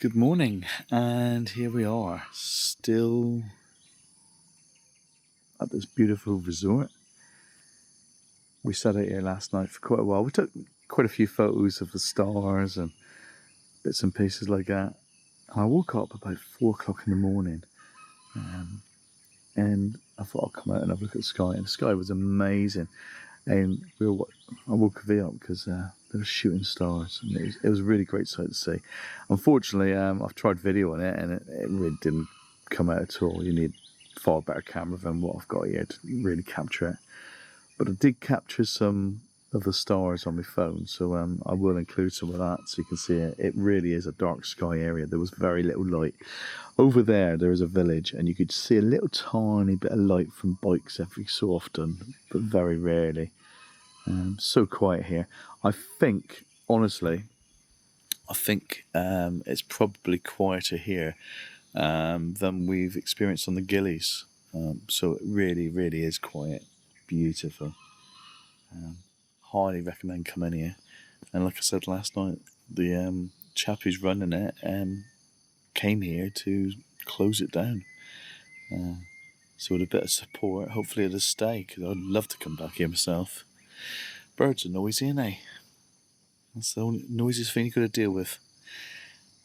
Good morning, and here we are, still at this beautiful resort. We sat out here last night for quite a while. We took quite a few photos of the stars and bits and pieces like that. And I woke up about 4 o'clock in the morning, and I thought I'd come out and have a look at the sky, and the sky was amazing. And I woke V up because there were shooting stars, and it was a really great sight to see. Unfortunately, I've tried videoing it, and it really didn't come out at all. You need far better camera than what I've got here to really capture it. But I did capture some of the stars on my phone, so I will include some of that so you can see it. It really is a dark sky area. There was very little light. Over there is a village, and you could see a little tiny bit of light from bikes every so often, but very rarely. So quiet here. I think, honestly, it's probably quieter here than we've experienced on the Gillies. So it really, really is quiet. Beautiful. Highly recommend coming here. And like I said last night, the chap who's running it came here to close it down. So with a bit of support, hopefully it'll stay, because I'd love to come back here myself. Birds are noisy, aren't they? That's the only noisiest thing you've got to deal with.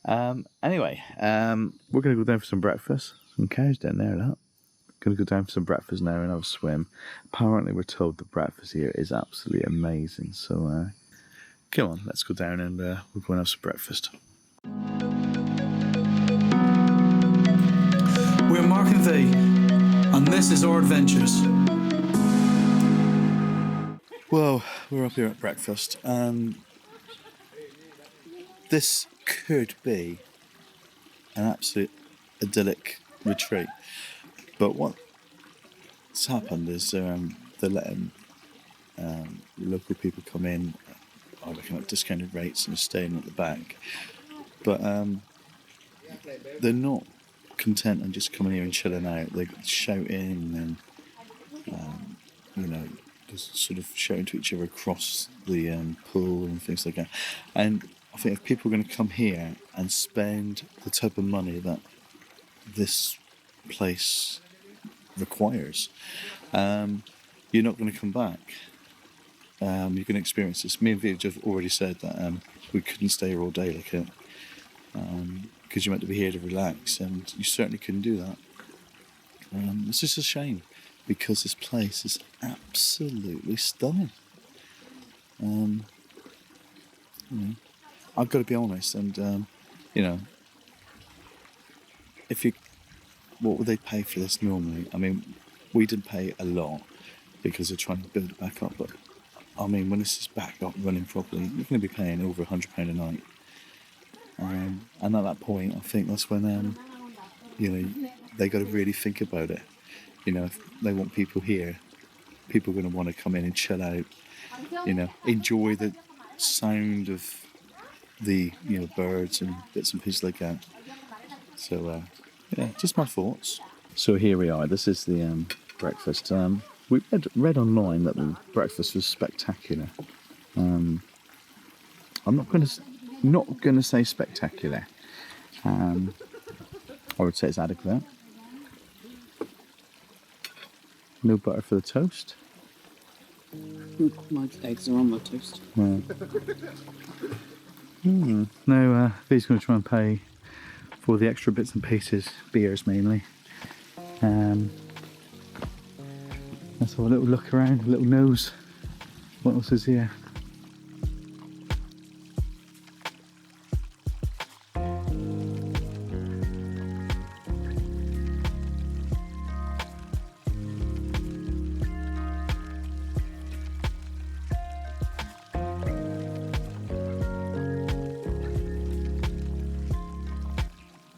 Anyway, we're going to go down for some breakfast. Some cows down there, look. Going to go down for some breakfast now and have a swim. Apparently we're told the breakfast here is absolutely amazing. So come on, let's go down and we'll go and have some breakfast. We're Mark and V, and this is our adventures. Well, we're up here at breakfast, and this could be an absolute idyllic retreat. But what's happened is they're letting local people come in, I reckon at discounted rates, and are staying at the back. But they're not content on just coming here and chilling out. They're shouting and, just sort of shouting to each other across the pool and things like that. And I think if people are going to come here and spend the type of money that this place requires, you're not going to come back. You're going to experience this. Me and Vij have already said that we couldn't stay here all day like it, because you're meant to be here to relax, and you certainly couldn't do that. It's just a shame, because this place is absolutely stunning. I've got to be honest, and what would they pay for this normally? I mean, we didn't pay a lot because they're trying to build it back up, but I mean, when this is back up running properly, you're going to be paying over £100 a night. And at that point, I think that's when they got to really think about it. If they want people here, people are going to want to come in and chill out, enjoy the sound of the birds and bits and pieces like that. So just my thoughts. So here we are. This is the breakfast. We read online that the breakfast was spectacular. I'm not going to say spectacular. I would say it's adequate. No butter for the toast. My eggs are on my toast. Yeah. No, V's going to try and pay for the extra bits and pieces, beers mainly. Let's have a little look around, a little nose. What else is here?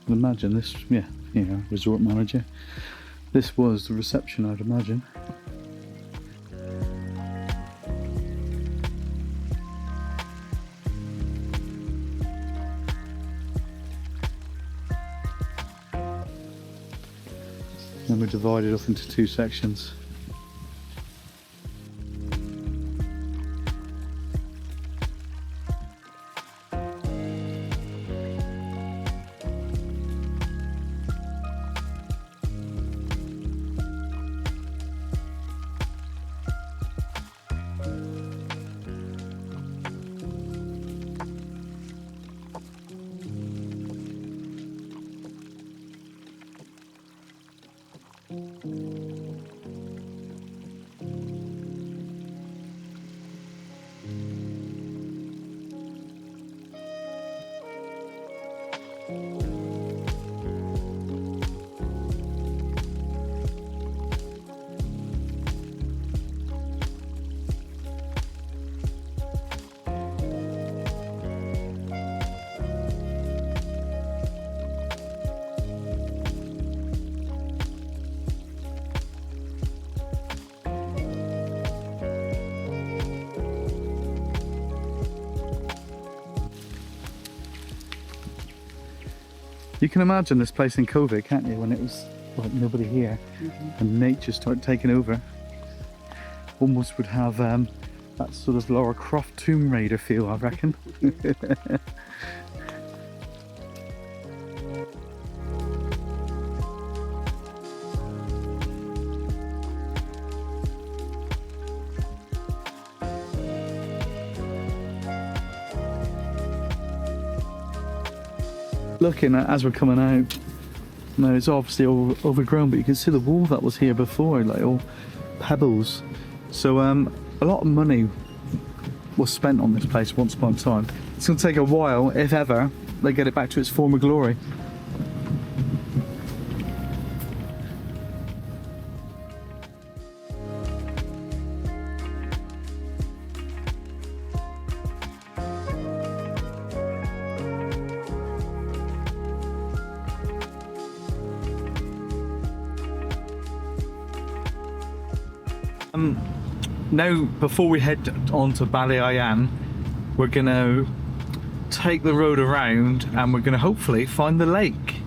Imagine this, resort manager. This was the reception, I'd imagine. Then we're divided off into 2 sections. You can imagine this place in COVID, can't you, when it was like nobody here and nature started taking over. Almost would have that sort of Lara Croft Tomb Raider feel, I reckon. Looking at as we're coming out, now it's obviously all overgrown, but you can see the wall that was here before, like all pebbles. So a lot of money was spent on this place once upon a time. It's going to take a while, if ever, they get it back to its former glory. Now, before we head on to Balian, we're going to take the road around and we're going to hopefully find the lake.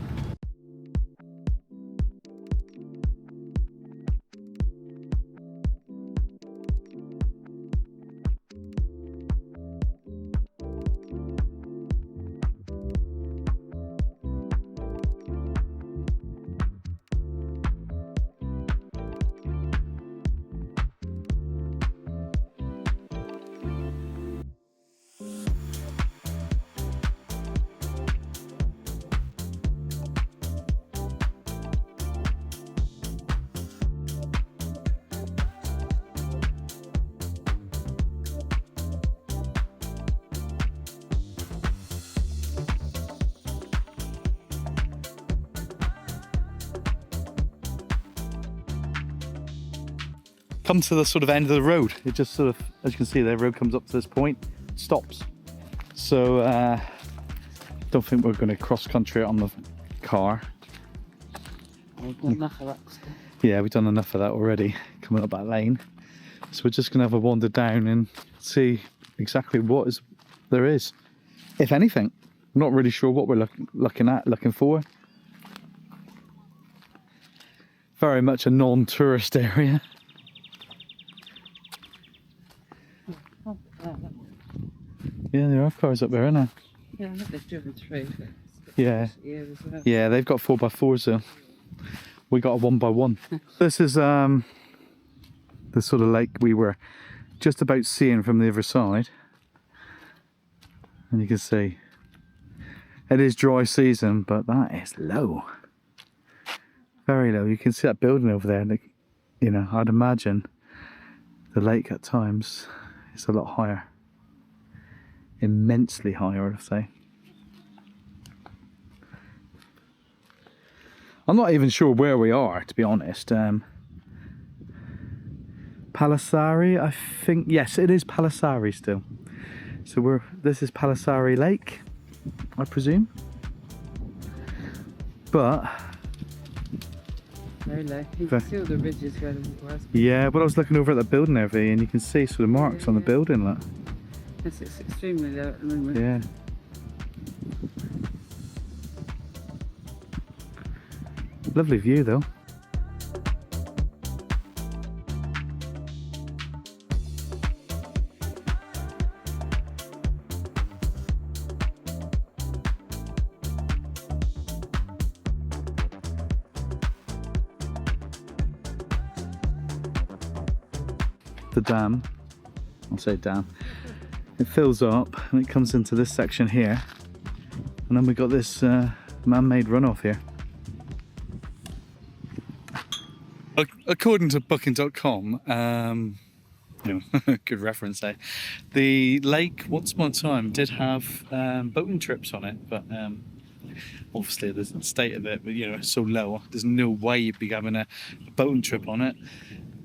Come to the sort of end of the road. It just sort of, as you can see, the road comes up to this point, stops. So don't think we're going to cross country on the car. We've done enough of that stuff. Yeah, we've done enough of that already, coming up that lane. So we're just going to have a wander down and see exactly what there is, if anything. I'm not really sure what we're looking for. Very much a non-tourist area. Yeah, there are cars up there, aren't there? Yeah, I think they've driven through. Yeah. As well. Yeah, they've got 4x4s though. We got a 1x1. This is the sort of lake we were just about seeing from the other side. And you can see it is dry season, but that is low. Very low. You can see that building over there. And you know, I'd imagine the lake at times is a lot higher. Immensely higher, I'd say. I'm not even sure where we are, to be honest. Palasari, I think. Yes, it is Palasari still. So this is Palasari Lake, I presume. But very low. You can see all the ridges where the water was. yeah, but I was looking over at the building there, V, and you can see sort of marks on the building. Look. Yes, it's extremely low at the moment. Yeah. Lovely view though. The dam, I'll say dam, it fills up and it comes into this section here, and then we got this man-made runoff here. According to booking.com, good reference there. The lake, once upon a time, did have boating trips on it, but obviously the state of it, it's so low. There's no way you'd be having a boating trip on it,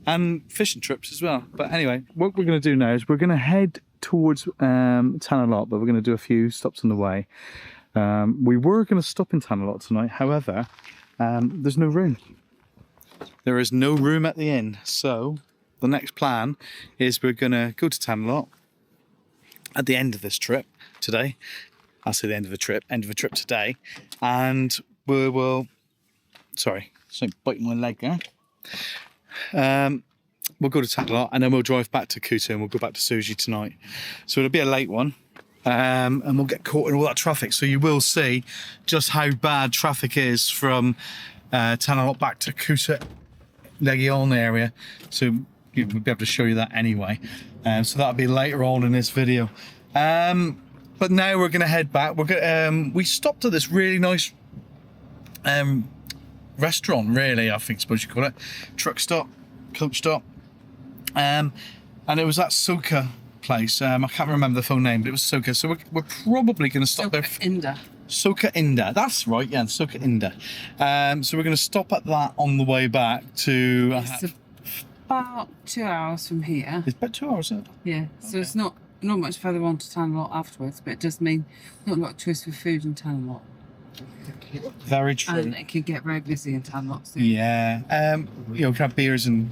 and fishing trips as well. But anyway, what we're going to do now is we're going to head towards Tanah Lot, but we're going to do a few stops on the way. We were going to stop in Tanah Lot tonight, however, there's no room. There is no room at the inn, so the next plan is we're going to go to Tanah Lot at the end of this trip today. I'll say the end of the trip today, and we will. Sorry, so biting my leg there. We'll go to Tanah Lot, and then we'll drive back to Kuta, and we'll go back to Suji tonight. So it'll be a late one, and we'll get caught in all that traffic. So you will see just how bad traffic is from Tanah Lot back to Kuta, Legion area. So we'll be able to show you that anyway. So that'll be later on in this video. But now we're going to head back. We stopped at this really nice restaurant, really, I suppose you call it. Truck stop, coach stop. And it was that Soka place. I can't remember the full name, but it was Soka. So we're probably going to stop there. Soka Indah. That's right, yeah, Soka Indah. So we're going to stop at that on the way back to... It's about 2 hours from here. It's about 2 hours, isn't it? Yeah, so it's not much further on to Tanah Lot afterwards, but it does mean not a lot of choice for food in Tanah Lot. Very true. And it could get very busy in Tanah Lot soon. Yeah. We can have beers and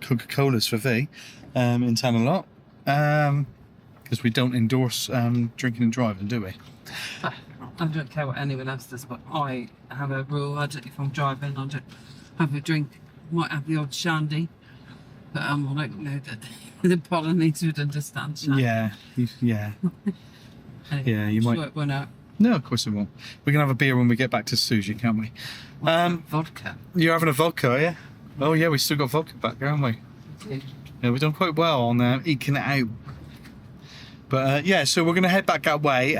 Coca-Colas for V in Tanah Lot. Because we don't endorse drinking and driving, do we? I don't care what anyone else does, but I have a rule. I don't, if I'm driving, I don't have a drink. Might have the odd shandy, but I don't know that the Polynesians would understand shandy. Yeah. Anyway, Yeah, you might. Sure it won't out. No, of course it won't. We can have a beer when we get back to Suji, can't we? Vodka. You're having a vodka, are you? Oh yeah, we still got vodka back there, haven't we? Yeah, we've done quite well on eking it out. But yeah, so we're going to head back that way.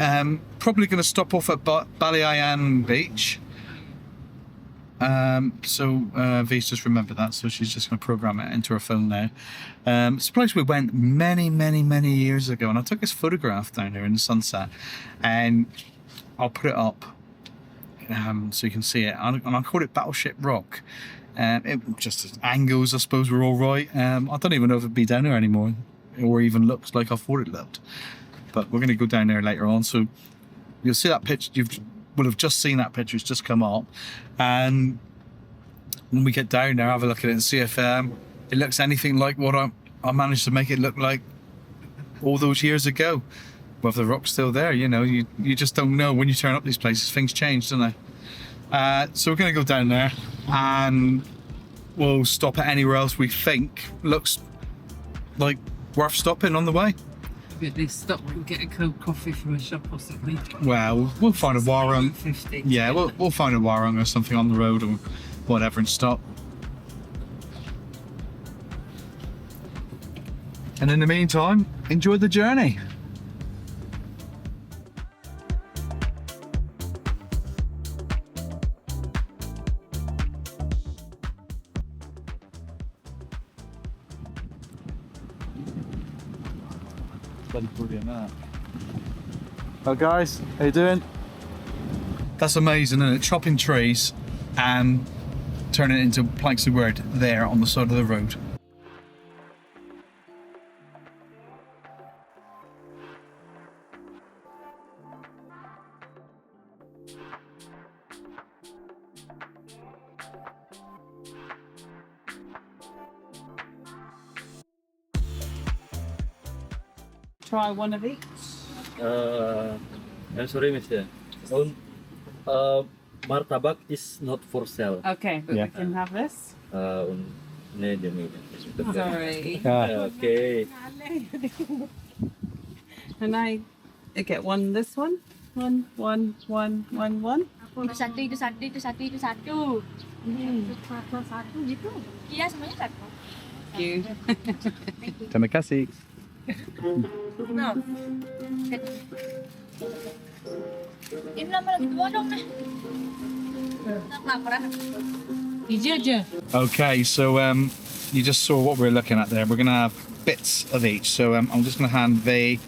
Probably going to stop off at Balian Beach. So V's just remembered that, so she's just going to program it into her phone now. It's a place we went many years ago, and I took this photograph down there in the sunset, and I'll put it up so you can see it. And I called it Battleship Rock. It just angles, I suppose, were all right. I don't even know if it'd be down there anymore, or even looks like I thought it looked. But we're going to go down there later on, so you'll see that picture. You will have just seen that picture. It's just come up, and when we get down there, have a look at it and see if it looks anything like what I managed to make it look like all those years ago. Whether the rock's still there, you just don't know. When you turn up these places, things change, don't they? So we're going to go down there, and we'll stop at anywhere else we think looks like worth stopping on the way. Maybe stop and get a cold coffee from a shop or something. Well, we'll find a warung. 50. Yeah, we'll find a warung or something on the road or whatever and stop. And in the meantime, enjoy the journey. Bloody brilliant, that. Well, guys, how you doing? That's amazing, isn't it? Chopping trees and turning it into planks of wood there on the side of the road. Try one of each. I'm sorry, Mister. Martabak is not for sale. Okay, but Yeah. we can have this. Medium. Sorry. Okay. Can I get one this one? One. Itu satu. Satu gitu. Iya, semuanya satu. Thank you. Terima kasih. No. Ini nama lagi dua dong, nah. Nak lapar. Hijau je. Okay, so you just saw what we're looking at there. We're gonna have bits of each. So I'm just gonna hand Vee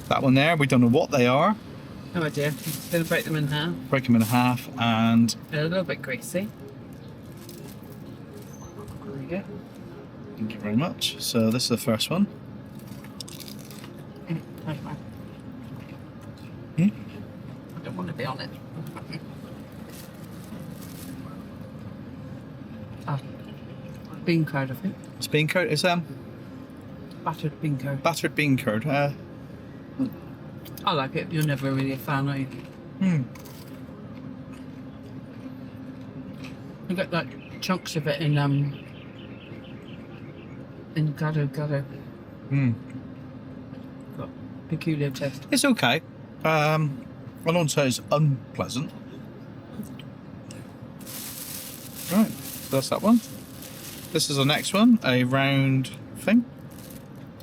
that one there. We don't know what they are. No idea. I'm just going to break them in half. Break them in half, and They're a little bit greasy. There you go. thank you very much. So this is the first one. Right, right. Hmm? I don't want to be on it. Ah, bean curd, I think. It's bean curd. It's Battered bean curd. battered bean curd. I like it. You're never really a fan, are you? You got like chunks of it in gado. Got peculiar taste. It's okay. I don't say it's unpleasant. Right, so that's that one. This is the next one, a round thing.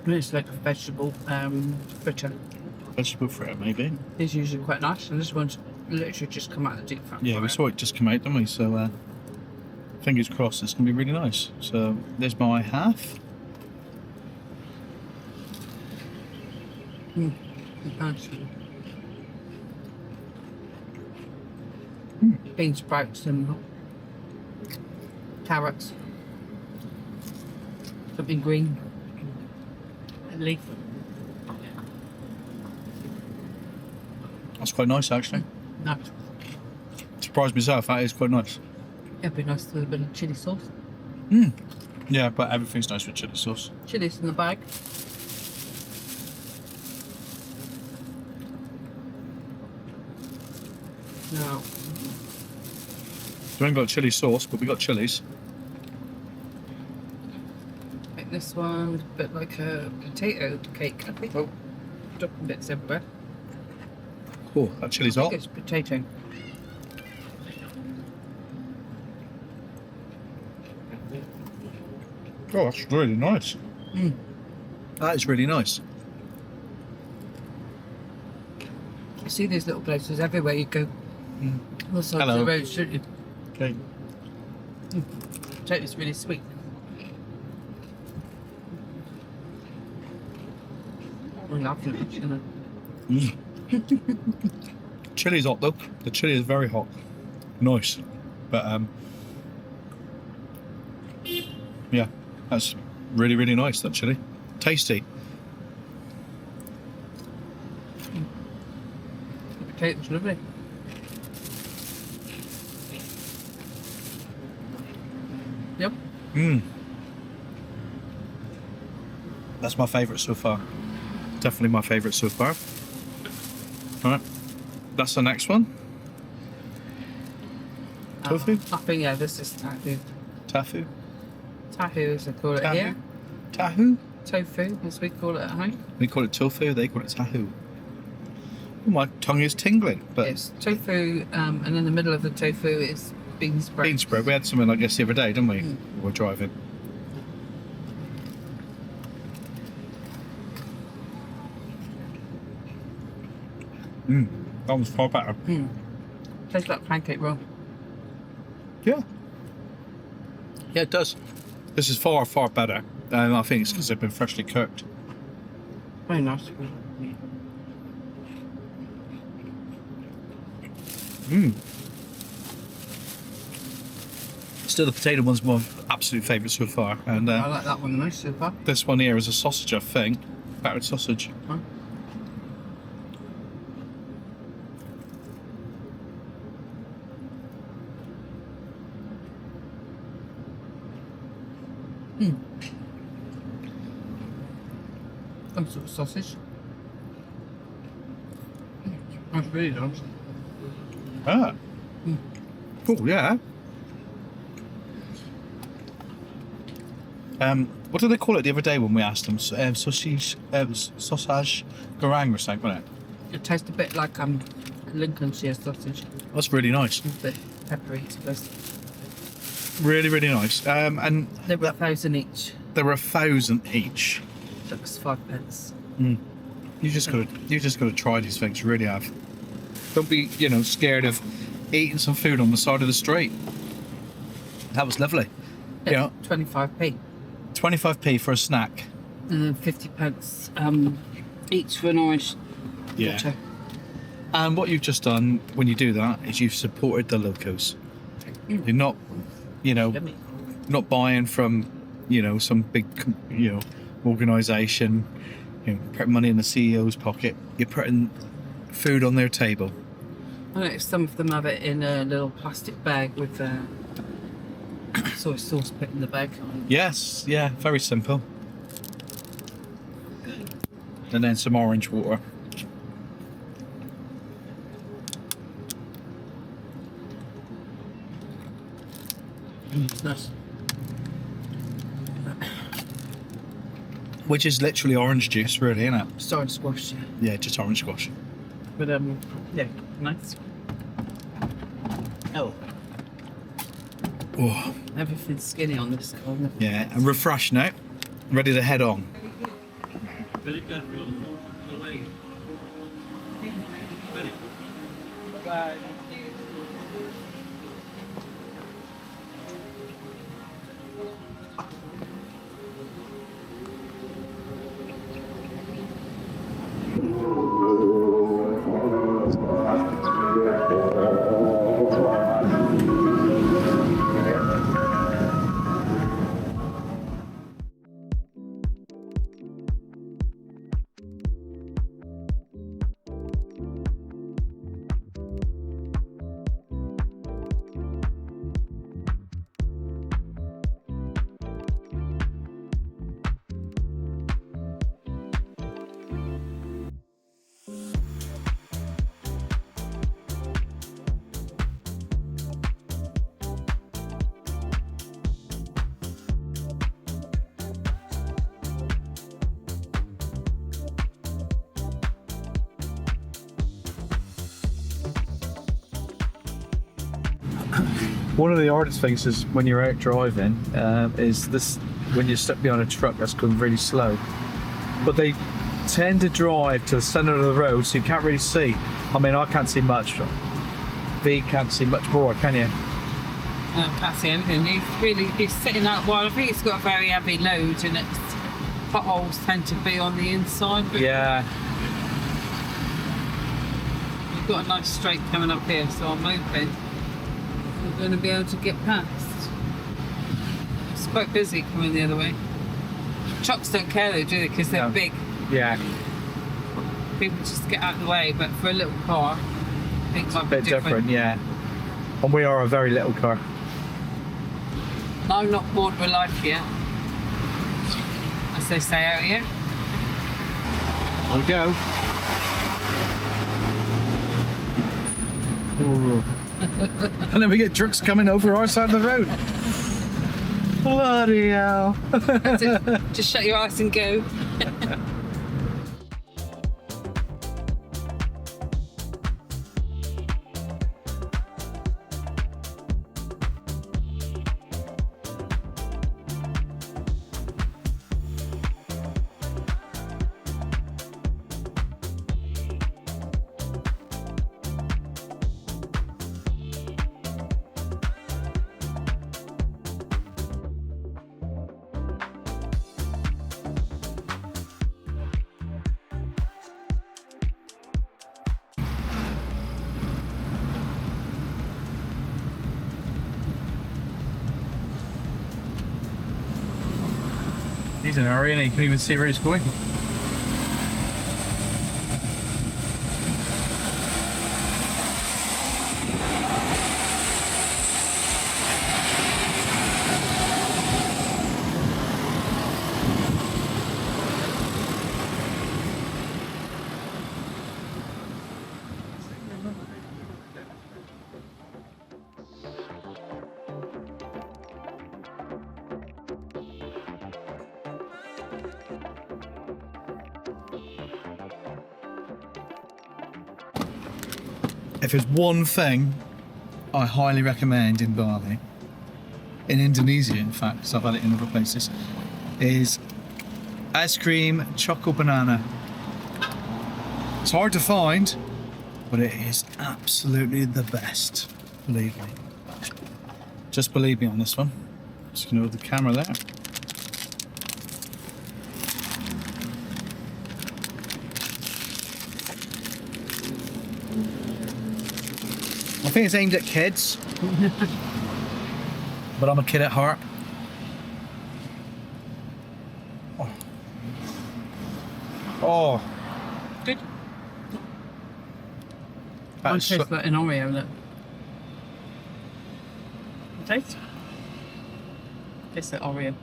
It's like a vegetable fritter. Vegetable frit, maybe. It's usually quite nice, and this one's literally just come out of the deep fryer. Yeah, we saw it just come out, didn't we? So, fingers crossed, it's going to be really nice. So, there's my half. Nice. Bean sprouts and carrots. Something green. A leaf. That's quite nice, actually. Nice. Surprised myself, that is quite nice. It'd be nice with a bit of chilli sauce. Yeah, but everything's nice with chili sauce. Chili's in the bag. Now, We haven't got chili sauce, but we got chilies. make this one a bit like a potato cake, I think. Oh, dropping bits everywhere. Oh, that chili's I hot. think it's potato. Oh, that's really nice. That is really nice. You see these little places everywhere you go. On the side Hello. of the road, shouldn't you? Okay. Potato's really sweet. I love it, you know. Chili's hot though. The chili is very hot. Nice. But yeah, that's really, really nice, that chili. Tasty. The potato's lovely. Yep. That's my favourite so far. Definitely my favourite so far. Alright. That's the next one. Tofu? I think, yeah, this is tahu. Tafu? Tahu, as they call it here. Tahu? Tofu, as we call it at home. We call it tofu, they call it tahu. Oh, my tongue is tingling. But It's tofu, and in the middle of the tofu is bean sprouts. bean sprout. We had something like this the other day, didn't we? We were driving. That was far better. Tastes like pancake roll. Yeah. Yeah, it does. This is far, far better. And I think it's because they've been freshly cooked. Very nice. Still, the potato one's my absolute favourite so far. And I like that one the most so far. this one here is a sausage, I think. Battered sausage. Huh? Some sort of sausage. That's really nice. Ah. Oh, yeah. What did they call it the other day when we asked them? Sausage goreng or something, wasn't it? It tastes a bit like Lincolnshire sausage. That's really nice. A bit peppery, I suppose. Really, really nice. And They were 1,000 each. there were 1,000 each. Took us 5p. You just gotta try these things. You really have. Don't be, scared of eating some food on the side of the street. That was lovely. Yeah. 25p. 25p for a snack. 50 pence each for an orange. Yeah. Water. And what you've just done when you do that is you've supported the locals. You're not, Yummy. not buying from, some big, organisation, putting money in the CEO's pocket. You're putting food on their table. I know some of them have it in a little plastic bag with soy sauce put in the bag. Yes, yeah, very simple. And then some orange water. Nice. Which is literally orange juice, really, isn't it? Sorry, squash. Yeah, just orange squash. But yeah, nice. Oh, Oh, everything's skinny on this corner. yeah, and refreshed now. Ready to head on. Bye. One of the hardest things is when you're out driving is this, when you're stuck behind a truck that's going really slow. But they tend to drive to the centre of the road, so you can't really see. I mean, I can't see much. V can't see much more, can you? Can't see anything. He's sitting out wide. I think it's got a very heavy load, and its potholes tend to be on the inside. But Yeah. you've got a nice straight coming up here, so I'm hoping we're going to be able to get past. It's quite busy coming the other way. Trucks don't care though, do they? Because they're No. big. Yeah. People just get out of the way. But for a little car, I think it might A be bit different, yeah. And we are a very little car. I'm not bored with life yet, as they say out here. There we go. Ooh. And then we get trucks coming over our side of the road. Bloody hell. Just shut your eyes and go. He's in a hurry and he can even see where he's going. If there's one thing I highly recommend in Bali, in Indonesia in fact, because I've had it in other places, is ice cream choco banana. It's hard to find, but it is absolutely the best, believe me. Just believe me on this one. Just gonna hold the camera there. I think it's aimed at kids, but I'm a kid at heart. Oh. Good. That I is taste that in Oreo, look. Taste? Taste the Oreo.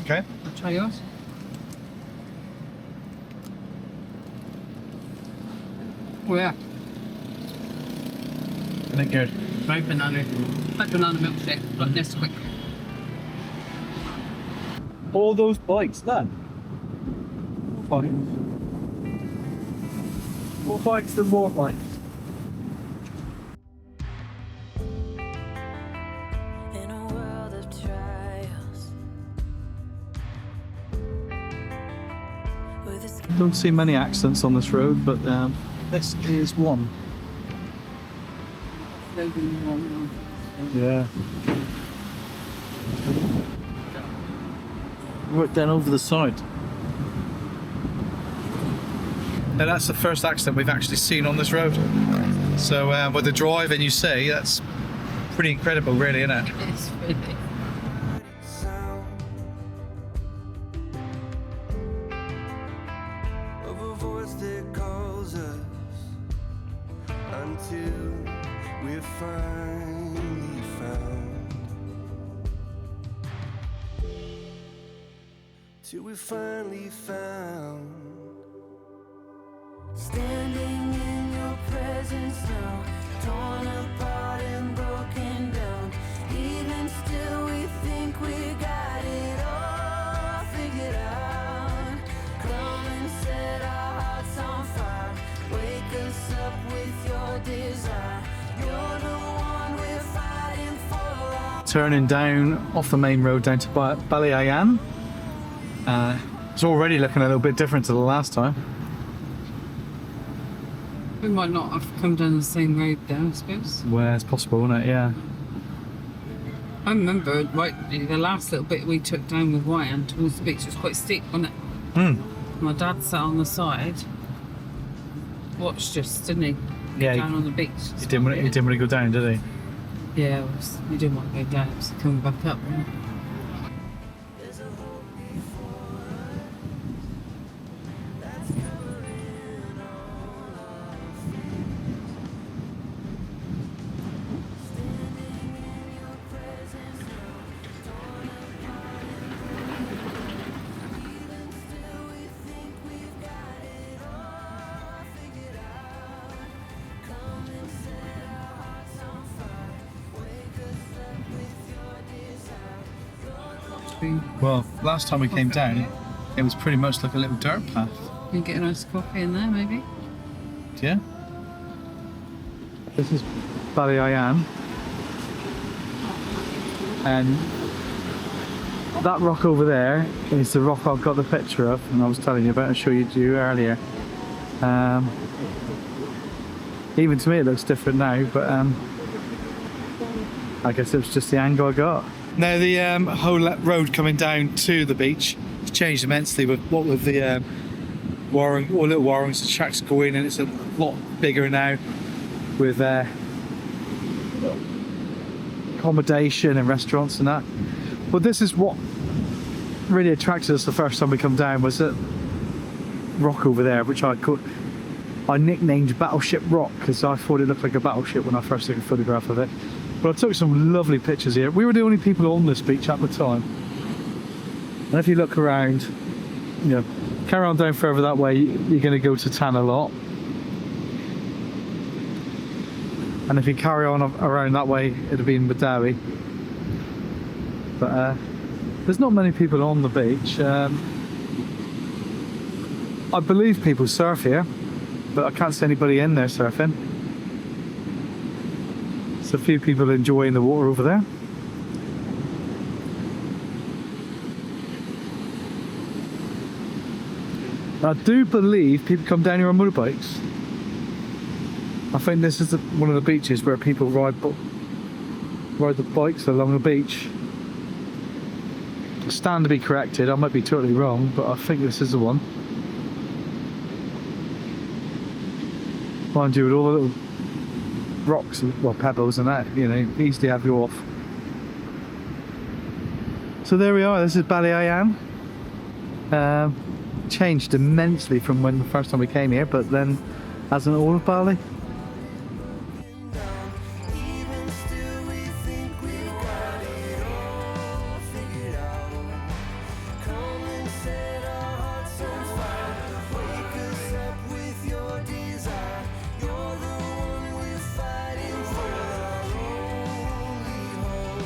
okay. I'll try yours. Oh yeah, Isn't it good? very banana. Like banana milkshake, but this quick. All those bikes, then. Bikes. More bikes than more bikes. In a world of trials, with a Don't see many accidents on this road, but this is one. Yeah. Right down over the side. Now that's the first accident we've actually seen on this road. So with the driving you see, that's pretty incredible really, isn't it? It's really. sound of a voice that calls us until we're finally found. Till we're finally found. Standing in your presence now, torn apart and broken down. Even still, we think we got it all figured out. Come and set our hearts on fire. Wake us up with your desire. You're the one we're fighting for. Turning down off the main road down to Balian. It's already looking a little bit different to the last time. We might not have come down the same road there, I suppose. Well, it's possible, isn't it? Yeah. I remember right, the last little bit we took down with Ryan towards the beach was quite steep, wasn't it? My dad sat on the side, watched us, didn't he? Yeah, Down on the beach. He didn't want to go down, did he? Yeah, we didn't want to go down, so coming back up. Wasn't it? Well, last time we came down, it was pretty much like a little dirt path. You can get a nice coffee in there, maybe. Yeah. This is Balian, and that rock over there is the rock I've got the picture of, and I was telling you about and showed you earlier. Even to me, it looks different now, but I guess it was just the angle I got. Now the whole road coming down to the beach has changed immensely with the warung, or little warungs, the tracks go in, and it's a lot bigger now with accommodation and restaurants and that. But this is what really attracted us the first time we come down, was that rock over there, which I nicknamed Battleship Rock because I thought it looked like a battleship when I first took a photograph of it. But I took some lovely pictures here. We were the only people on this beach at the time. And if you look around, you know, carry on down further that way, you're going to go to Tanah Lot. And if you carry on around that way, it'll be in Madawi. But there's not many people on the beach. I believe people surf here, but I can't see anybody in there surfing. There's a few people enjoying the water over there. I do believe people come down here on motorbikes. I think this is one of the beaches where people ride the bikes along the beach. Stand to be corrected, I might be totally wrong, but I think this is the one. Mind you, with all the little rocks, well, pebbles and that, you know, easily have you off. So there we are, this is Balian. Changed immensely from when the first time we came here, but then hasn't all of Bali. Even still, we think we've got it all figured out. Come and set our hearts on fire. Wake us up with your desire. You're the one we're fighting for, our only hope.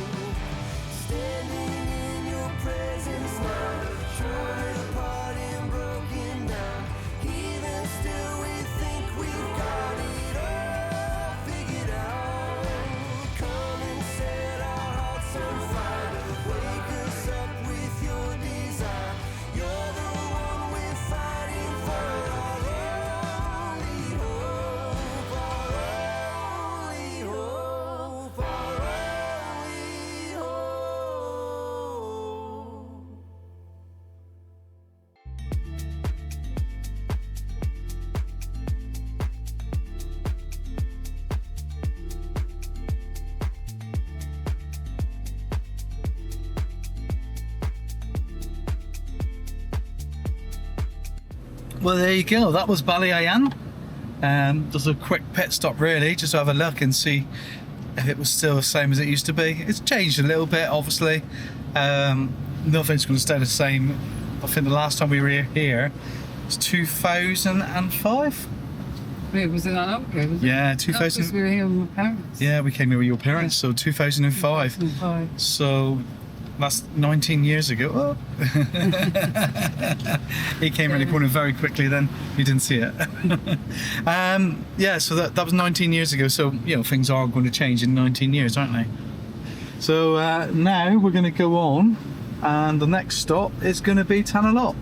Standing in your presence now, torn apart and broken down. Even still, we think we've got it all figured out. Come and set our hearts on fire. Wake us up with your desire. You're the one we're fighting for, our only hope, our only hope, our only hope. Well, there you go. That was Balian. Just a quick pit stop, really, just to have a look and see if it was still the same as it used to be. It's changed a little bit, obviously. Nothing's going to stay the same. I think the last time we were here was 2005. It was in that long ago, was it? Yeah, Because 2000. we were here with my parents. Yeah, we came here with your parents, so 2005. 2005. So that's 19 years ago. Oh. He came around the corner very quickly then. You didn't see it. Yeah, so that was 19 years ago. So, you know, things are going to change in 19 years, aren't they? So now we're going to go on, and the next stop is going to be Tanah Lot.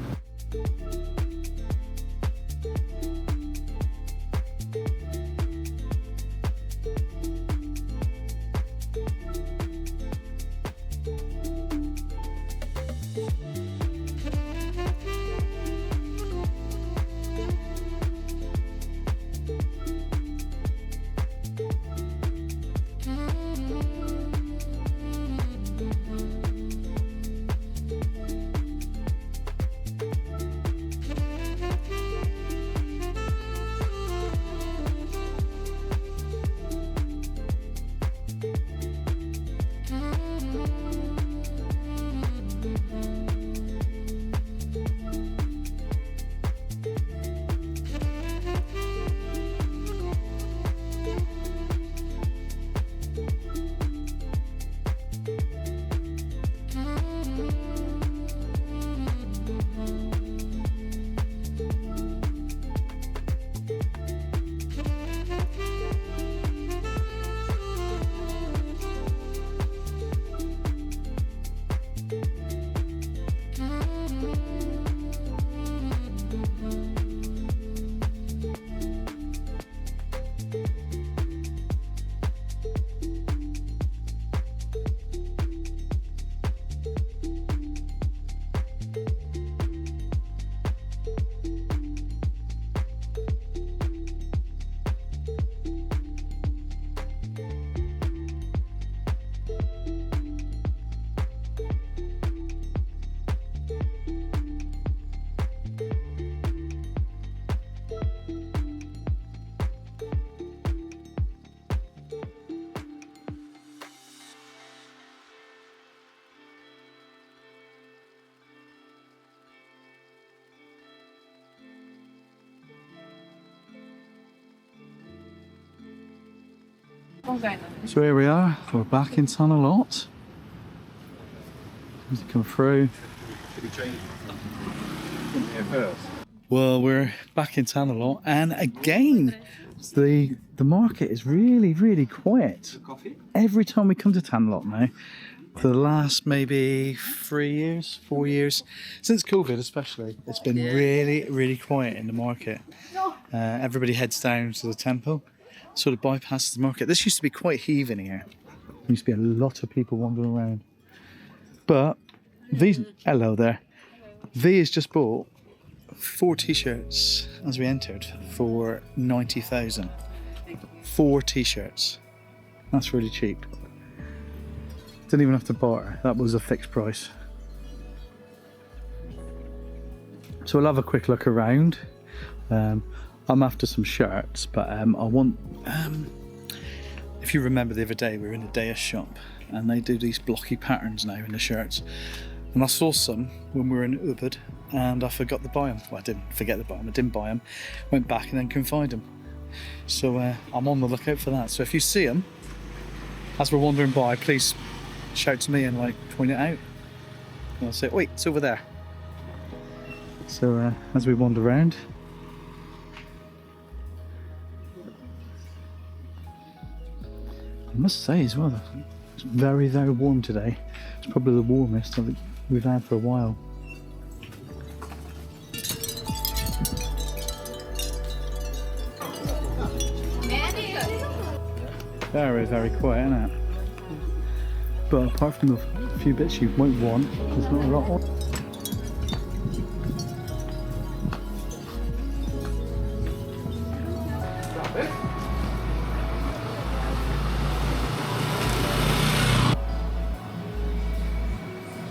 So here we are, we're back in Tanah Lot. As you come through. Well, we're back in Tanah Lot, and again, the market is really quiet. Every time we come to Tanah Lot now, for the last maybe 3 years, 4 years, since COVID especially, it's been really quiet in the market. Everybody heads down to the temple sort of bypasses the market. This used to be quite heaving here. There used to be a lot of people wandering around. But V's, hello there. V has just bought 4 t-shirts as we entered for 90,000. 4 t-shirts. That's really cheap. Didn't even have to barter. That was a fixed price. So we'll have a quick look around. I'm after some shirts, but I want. If you remember the other day, we were in a Daya shop, and they do these blocky patterns now in the shirts. And I saw some when we were in Ubud, and I forgot to buy them. Well, I didn't forget to buy them. I didn't buy them. Went back and then couldn't find them. So I'm on the lookout for that. So if you see them, as we're wandering by, please shout to me and like point it out. And I'll say, wait, it's over there. So as we wander around. I must say as well, it's very, very warm today. It's probably the warmest I think we've had for a while. Very, very quiet, isn't it? But apart from a few bits you won't want, there's not a lot on.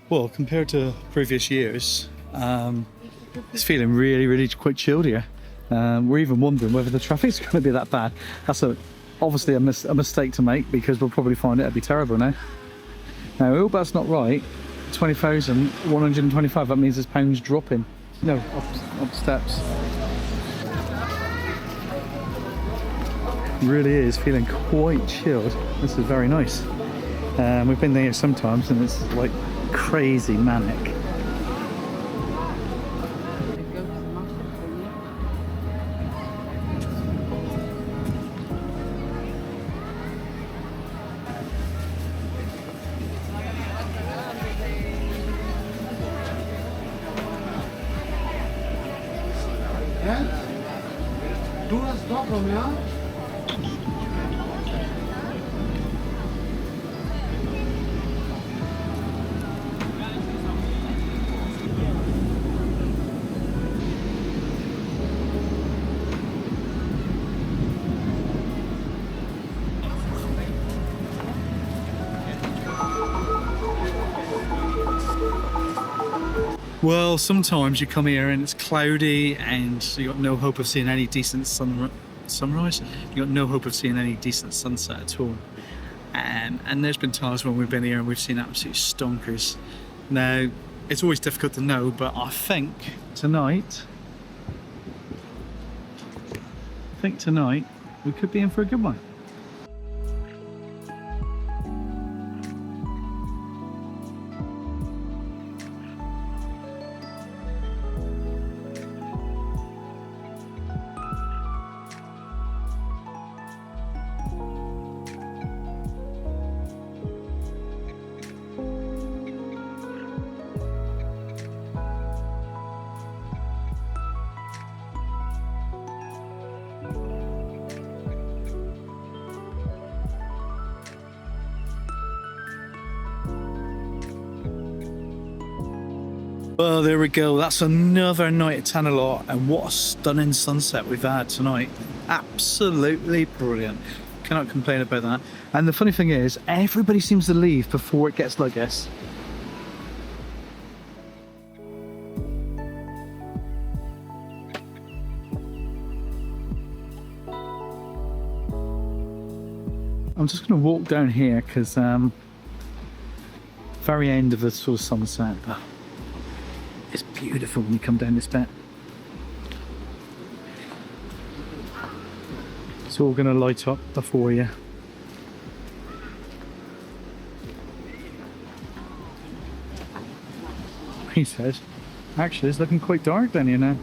Well, compared to previous years, it's feeling really, really quite chilled here. We're even wondering whether the traffic's going to be that bad. That's obviously a mistake to make, because we'll probably find it'll be terrible now. Now, I hope that's not right. 20,125, that means there's pounds dropping. No, up steps. It really is feeling quite chilled. This is very nice. We've been there sometimes and it's like crazy manic. Well, sometimes you come here and it's cloudy and you got no hope of seeing any decent sunrise. You got no hope of seeing any decent sunset at all. And there's been times when we've been here and we've seen absolute stonkers. Now, it's always difficult to know, but I think tonight we could be in for a good one. Well, there we go. That's another night at Tanah Lot, and what a stunning sunset we've had tonight. Absolutely brilliant. Cannot complain about that. And the funny thing is, everybody seems to leave before it gets like this. I'm just going to walk down here because very end of the sort of sunset. But it's beautiful when you come down this bit. It's all going to light up before you. He says, actually it's looking quite dark down here now.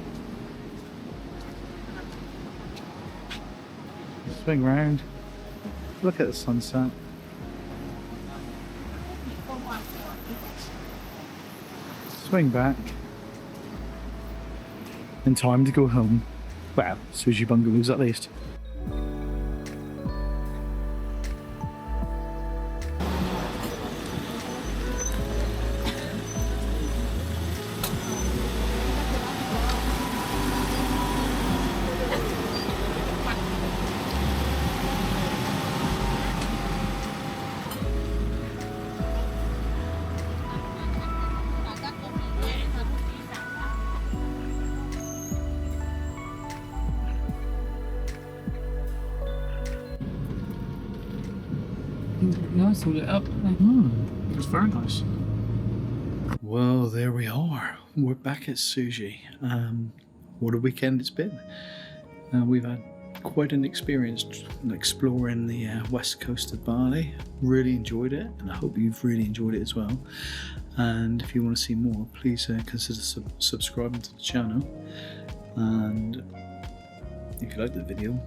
Swing round. Look at the sunset. Swing back. And time to go home. Well, Sushi bungalows at least. Nice, all it up. It's very nice. Well, there we are. We're back at Suji. What a weekend it's been. We've had quite an experience exploring the west coast of Bali. Really enjoyed it, and I hope you've really enjoyed it as well. And if you want to see more, please consider subscribing to the channel. And if you liked the video,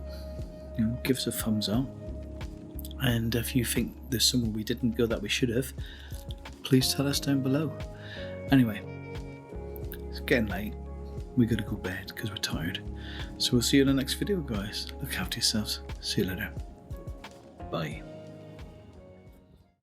give us a thumbs up. And if you think there's somewhere we didn't go that we should have, please tell us down below. Anyway, it's getting late. We gotta go to bed because we're tired. So we'll see you in the next video, guys. Look after yourselves. See you later. Bye.